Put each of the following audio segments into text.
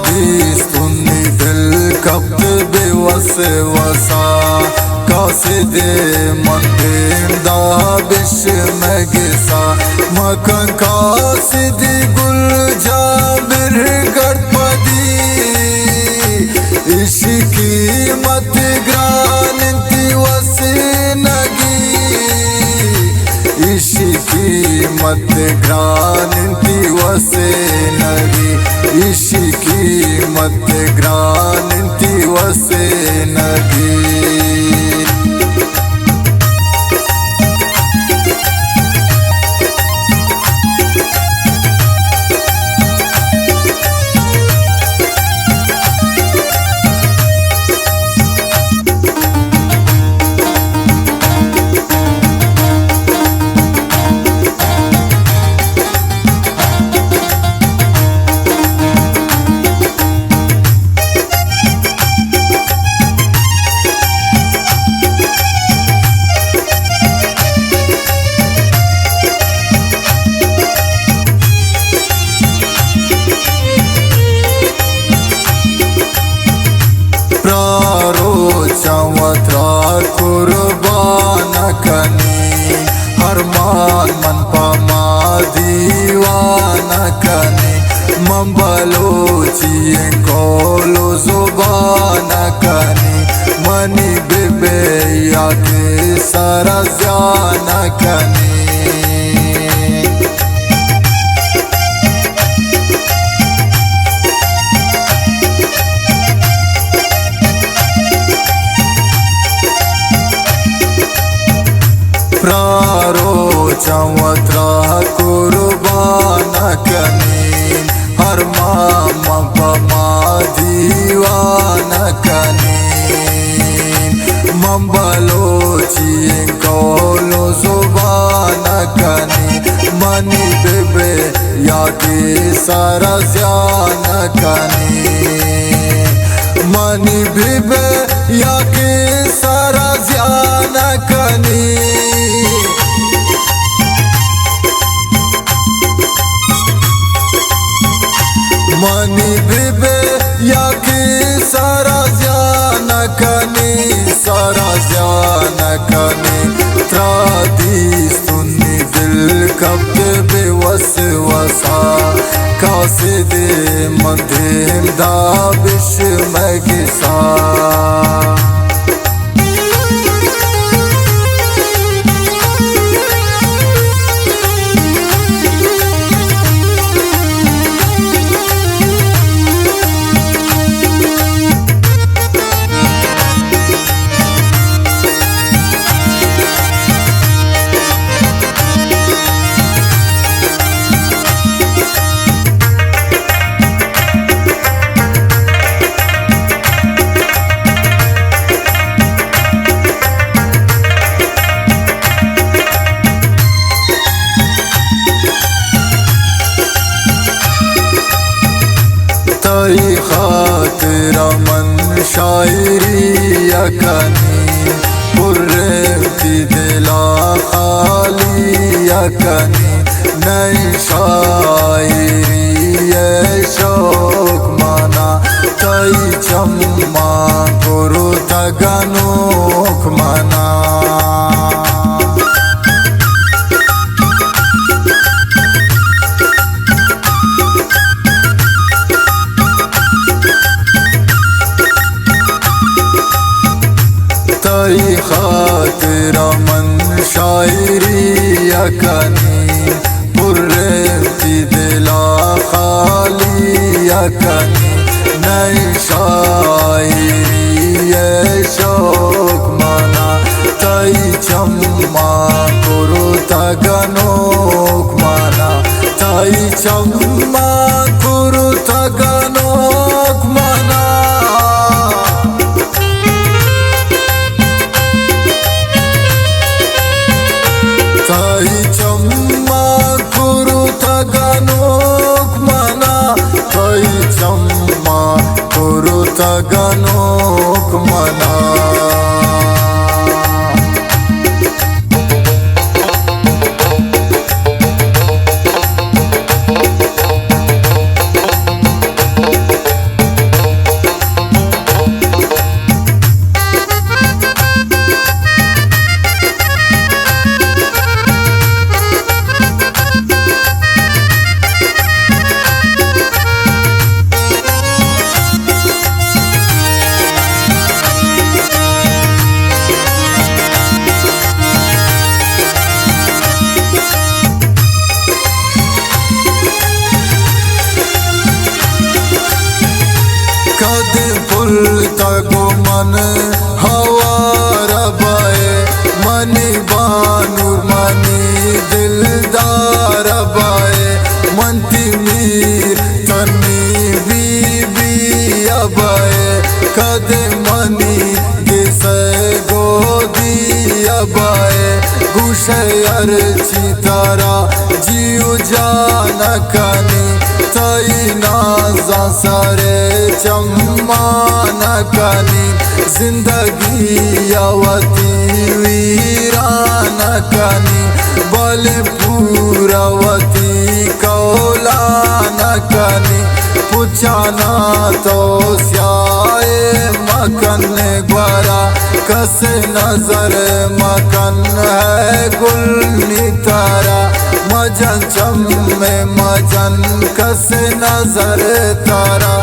తీస్తుంది దిల్ కప్తే బేవస్ వసా కాసిదే మందేందా బిష్ మగిసా మకన్ కాసిది గుల్ జాబిర్ గడ్పది इश्की मत ग्रानती वसे नगी इश्की मत ग्रानती वसे नगी इश्की मत ग्रानती वसे नगी चवत्रा कुर्बान कनी हरमान मन पमा दीवान कनी मंबलो चिए कोलो जुबान कनी मनी बेबे या के सारा जान कनी प्रारो चवत्रा कुर्बान कनी हर मामा पमा दीवान कनी मंबलो चिए कोलो जुबान कनी मनी बेबे याके सारा जान कनी मनी बेबे याके सारा जान कनी मनी बेबे याके सारा जान कनी त्रादीस्तुन्नी दिल कब्ते बेवस वसा कासिदे मंदेम दाबिश मगिसा तई खातिर मन शायरी यकनी पुर्रे दिला खाली यकनी नई शायरी ये शौक माना तई चम्मा गुरु तगनोक मना तई खातिर मन शायरी यकनी पुर्रे दिला खाली यकनी नई शायरी ये शौक मना तई चम्मा गुरु तगनोक मना तई चम्मा गुरु तगनोक मना तई चम्मा गुरु तगनोक मना तई चम्मा गुरु तगनोक मना गुल तगो मन हवार बाए मनी बानूर मनी दिलदार बाए मंती मीर तनी बीबी अबाए कदे मनी गिसे गोदी अबाए गुशे अर्ची तारा जीव जान कनी तई नाजा सारे चम्मान कनी जिंदगी यावती वीरान कनी बल पूरावती कौलान कनी पुछाना तो स्याए मकन ग्वारा कस नजर मकन है गुल तारा मजन चम में मजन कस नजर तारा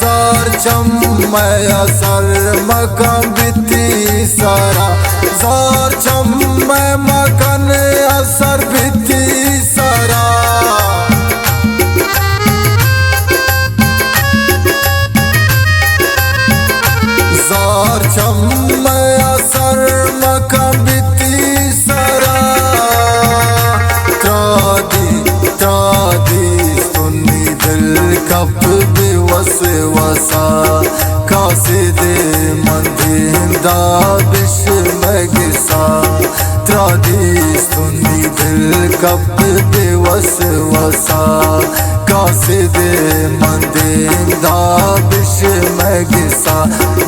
जार चम में असर मकन बिती सारा जार चम में मकन असर बिती सारा जार चम में असर मकन बिती सारा सुन्नी दिल कप बेवस वसा कासिदे मंदिंदा बिश मगिसा त्रादी सुन्नी दिल कप बेवस वसा कासिदे मंदिंदा बिश मगिसा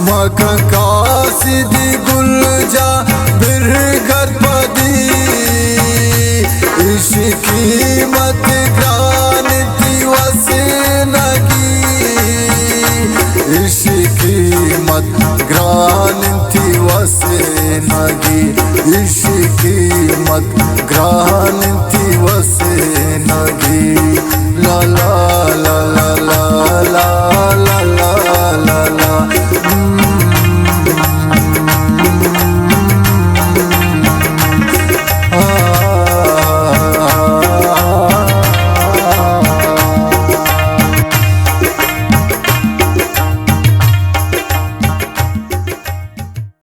मका कासिदी गुलजा बिरगर पदी इश्की मत ग्रानिती वसनगी इश्की मत ग्रानिती वसनगी इश्की मत ग्रानिती वसनगी ला ला ला